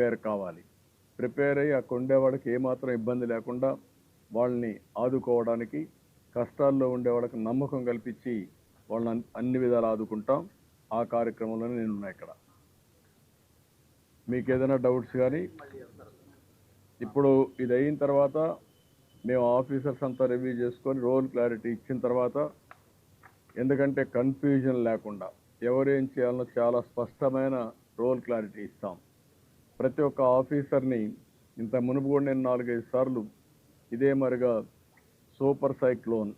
Prepare కావాలి. Prepare అయ్యి అక్కడ ఉండేవాడికి ఏమాత్రం ఇబ్బంది లేకుండా వాళ్ళని ఆదుకోవడానికి, కష్టాల్లో ఉండేవాళ్ళకి నమ్మకం కల్పించి వాళ్ళని అన్ని విధాలు ఆదుకుంటాం. ఆ కార్యక్రమంలోనే నేనున్నా. ఇక్కడ మీకు ఏదైనా డౌట్స్ కానీ, ఇప్పుడు ఇది అయిన తర్వాత మేము ఆఫీసర్స్ అంతా రివ్యూ చేసుకొని రోల్ క్లారిటీ ఇచ్చిన తర్వాత, ఎందుకంటే కన్ఫ్యూజన్ లేకుండా ఎవరేం చేయాలనో చాలా స్పష్టమైన రోల్ క్లారిటీ ఇస్తాం. ప్రతి ఒక్క ఆఫీసర్ని ఇంత మునుపు కూడా నేను 4-5 సార్లు ఇదే మరిగా సూపర్ సైక్లోన్,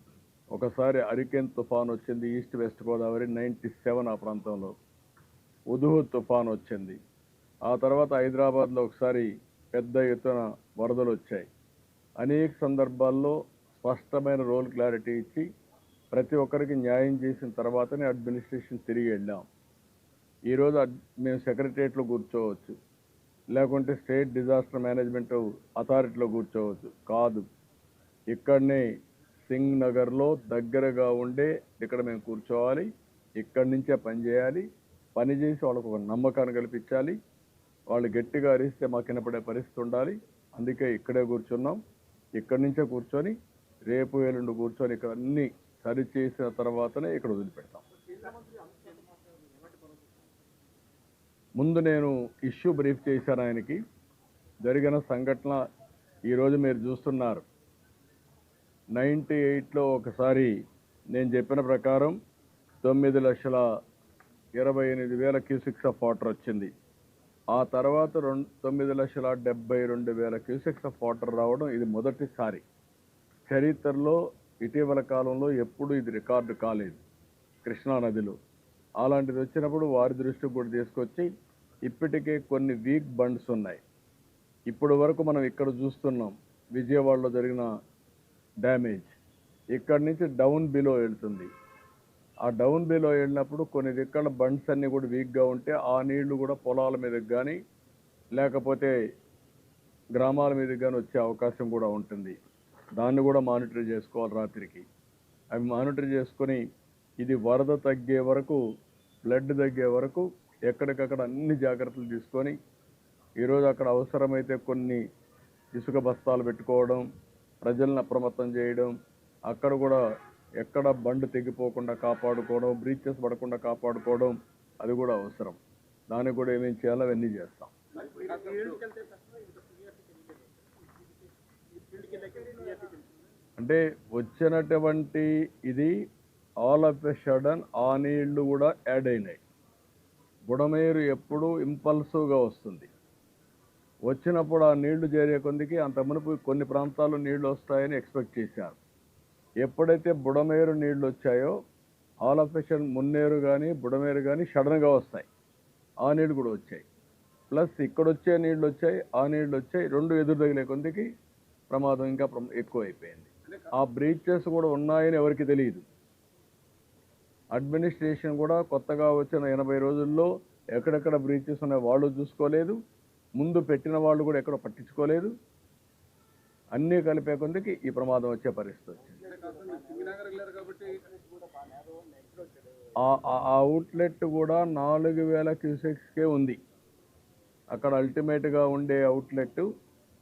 ఒకసారి హరికేన్ తుఫాన్ వచ్చింది ఈస్ట్ వెస్ట్ గోదావరి 97 ఆ ప్రాంతంలో, ఉదుహు తుఫాన్ వచ్చింది. ఆ తర్వాత హైదరాబాద్లో ఒకసారి పెద్ద ఎత్తున వరదలు వచ్చాయి. అనేక సందర్భాల్లో స్పష్టమైన రోల్ క్లారిటీ ఇచ్చి ప్రతి ఒక్కరికి న్యాయం చేసిన తర్వాతనే అడ్మినిస్ట్రేషన్ తిరిగి వెళ్ళాం. ఈరోజు మేము సెక్రటరియట్లో కూర్చోవచ్చు, లేకుంటే స్టేట్ డిజాస్టర్ మేనేజ్మెంట్ అథారిటీలో కూర్చోవచ్చు. కాదు, ఇక్కడనే సింగ్ నగర్లో దగ్గరగా ఉండే ఇక్కడ మేము కూర్చోవాలి. ఇక్కడి నుంచే పనిచేయాలి. పనిచేసి వాళ్ళకు ఒక నమ్మకాన్ని కల్పించాలి. వాళ్ళు గట్టిగా అరిస్తే మాకు వినపడే పరిస్థితి ఉండాలి. అందుకే ఇక్కడే కూర్చున్నాం. ఇక్కడి నుంచే కూర్చొని రేపు ఎల్లుండి కూర్చొని ఇక్కడ అన్ని సరిచేసిన తర్వాతనే ఇక్కడ వదిలిపెడతాం. ముందు నేను ఇష్యూ బ్రీఫ్ చేశాను ఆయనకి. జరిగిన సంఘటన ఈరోజు మీరు చూస్తున్నారు. 98లో ఒకసారి నేను చెప్పిన ప్రకారం 9,28,000 క్యూసెక్స్ ఆఫ్ వాటర్ వచ్చింది. ఆ తర్వాత 9,72,000 క్యూసెక్స్ ఆఫ్ వాటర్ రావడం ఇది మొదటిసారి చరిత్రలో. ఇటీవల కాలంలో ఎప్పుడు ఇది రికార్డు కాలేదు కృష్ణానదిలో. అలాంటిది వచ్చినప్పుడు వారి దృష్టికి కూడా తీసుకొచ్చి, ఇప్పటికే కొన్ని వీక్ బండ్స్ ఉన్నాయి. ఇప్పుడు వరకు మనం ఇక్కడ చూస్తున్నాం విజయవాడలో జరిగిన డ్యామేజ్. ఇక్కడి నుంచి డౌన్ బిలో వెళ్తుంది. ఆ డౌన్ బిలో వెళ్ళినప్పుడు కొన్ని దిక్కల బండ్స్ అన్నీ కూడా వీక్గా ఉంటే ఆ నీళ్లు కూడా పొలాల మీదకి కానీ లేకపోతే గ్రామాల మీదకి కానీ వచ్చే అవకాశం కూడా ఉంటుంది. దాన్ని కూడా మానిటర్ చేసుకోవాలి రాత్రికి. అవి మానిటర్ చేసుకొని ఇది వరద తగ్గే వరకు, ఫ్లడ్ తగ్గే వరకు ఎక్కడికక్కడ అన్ని జాగ్రత్తలు తీసుకొని, ఈరోజు అక్కడ అవసరమైతే కొన్ని ఇసుక బస్తాలు పెట్టుకోవడం, ప్రజలను అప్రమత్తం చేయడం, అక్కడ కూడా ఎక్కడ బండ్ తెగిపోకుండా కాపాడుకోవడం, బ్రీచెస్ పడకుండా కాపాడుకోవడం, అది కూడా అవసరం. దానికి కూడా ఏమేమి చేయాలో అవన్నీ చేస్తాం. అంటే వచ్చినటువంటి ఇది ఆల్ ఆఫ్ ఎ సడన్ ఆ నీళ్లు కూడా యాడ్ అయినాయి. బుడమేరు ఎప్పుడు ఇంపల్సివ్గా వస్తుంది. వచ్చినప్పుడు ఆ నీళ్లు చేరే కొందికి అంత మునుపు కొన్ని ప్రాంతాల్లో నీళ్లు వస్తాయని ఎక్స్పెక్ట్ చేశారు. ఎప్పుడైతే బుడమేరు నీళ్లు వచ్చాయో all of a sudden Munneru కానీ బుడమేరు కానీ సడన్గా వస్తాయి. ఆ నీళ్లు కూడా వచ్చాయి. ప్లస్ ఇక్కడ వచ్చే నీళ్లు వచ్చాయి, ఆ నీళ్లు వచ్చాయి. రెండు ఎదురు తగిలే కొందికి ప్రమాదం ఇంకా ఎక్కువ అయిపోయింది. ఆ బ్రీచెస్ కూడా ఉన్నాయని ఎవరికి తెలియదు. అడ్మినిస్ట్రేషన్ కూడా కొత్తగా వచ్చిన 80 రోజుల్లో ఎక్కడెక్కడ బ్రీచెస్ ఉన్నాయో వాళ్ళు చూసుకోలేదు. ముందు పెట్టిన వాళ్ళు కూడా ఎక్కడ పట్టించుకోలేదు. అన్నీ కలిపే కొందికి ఈ ప్రమాదం వచ్చే పరిస్థితి వచ్చింది. ఆ అవుట్లెట్ కూడా 4,000 క్యూసెక్స్కే ఉంది. అక్కడ అల్టిమేట్గా ఉండే అవుట్లెట్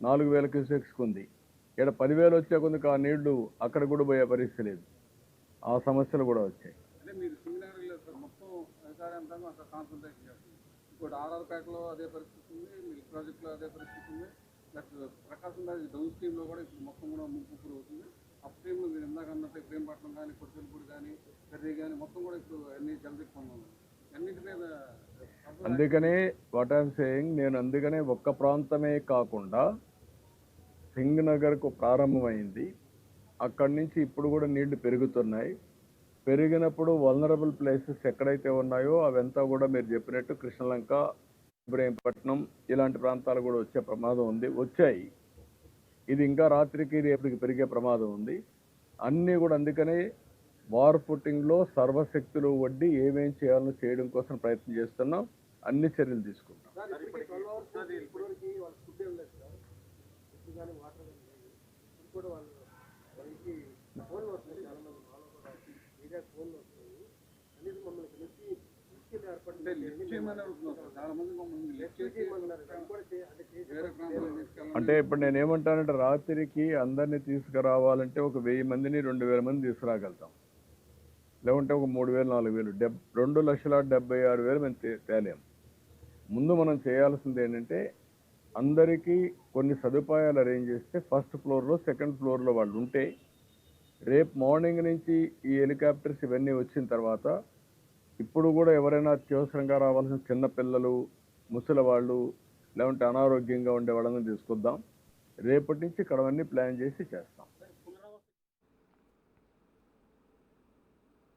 4,000 క్యూసెక్స్కి ఉంది. ఇక్కడ 10,000 వచ్చే కొందుకు ఆ నీళ్లు అక్కడ కూడా పోయే పరిస్థితి లేదు. ఆ సమస్యలు కూడా వచ్చాయి. ఇప్పుడు ఆర్ఆర్పేటలో అదే పరిస్థితి ఉంది, మిల్క్ ప్రాజెక్టులో అదే పరిస్థితి ఉంది, ప్లస్ ప్రకాశం రాజు డౌన్ స్ట్రీమ్లో కూడా ఇప్పుడు మొత్తం కూడా ముంపు అవుతుంది. అప్ స్ట్రీమ్లో మీరు ఇందాక అన్నట్టు ప్రేమపట్నం కానీ కొట్టుపూడి కానీ కర్రీ కానీ మొత్తం కూడా ఇప్పుడు అన్ని జలదిక్కున్నాం. అన్నింటి మీద అందుకనే వాట్ ఐఎమ్ సేయింగ్, నేను అందుకనే ఒక్క ప్రాంతమే కాకుండా సింగ్ నగర్కు ప్రారంభమైంది. అక్కడి నుంచి ఇప్పుడు కూడా నీళ్లు పెరుగుతున్నాయి. పెరిగినప్పుడు వల్నరబుల్ ప్లేసెస్ ఎక్కడైతే ఉన్నాయో అవంతా కూడా మీరు చెప్పినట్టు కృష్ణలంక, ఇబ్రహీంపట్నం ఇలాంటి ప్రాంతాలు కూడా వచ్చే ప్రమాదం ఉంది. వచ్చాయి. ఇది ఇంకా రాత్రికి రేపటికి పెరిగే ప్రమాదం ఉంది. అన్నీ కూడా అందుకనే వార్ ఫుటింగ్లో సర్వశక్తులు వడ్డీ ఏమేం చేయాలో చేయడం కోసం ప్రయత్నం చేస్తున్నాం. అన్ని చర్యలు తీసుకుంటాం. చాలా మంది మమ్మల్ని వేరే ప్రాంతాలకు తీసుకెళ్ళాలి. అంటే ఇప్పుడు నేను ఏమంటానంటే రాత్రికి అందరినీ తీసుకురావాలంటే ఒక 1000 మందిని 2000 మంది తీసుకురాగలుగుతాం, లేకుంటే ఒక 3000 4000 2,76,000 మేము తేలేం. ముందు మనం చేయాల్సింది ఏంటంటే అందరికీ కొన్ని సదుపాయాలు అరేంజ్ చేస్తే ఫస్ట్ ఫ్లోర్లో సెకండ్ ఫ్లోర్లో వాళ్ళు ఉంటే రేపు మార్నింగ్ నుంచి ఈ హెలికాప్టర్స్ ఇవన్నీ వచ్చిన తర్వాత ఇప్పుడు కూడా ఎవరైనా అత్యవసరంగా రావాల్సిన చిన్నపిల్లలు, ముసలి వాళ్ళు, లేకుంటే అనారోగ్యంగా ఉండే వాళ్ళని తీసుకొద్దాం. రేపటి నుంచి ఇక్కడ అన్నీ ప్లాన్ చేసి చేస్తాం.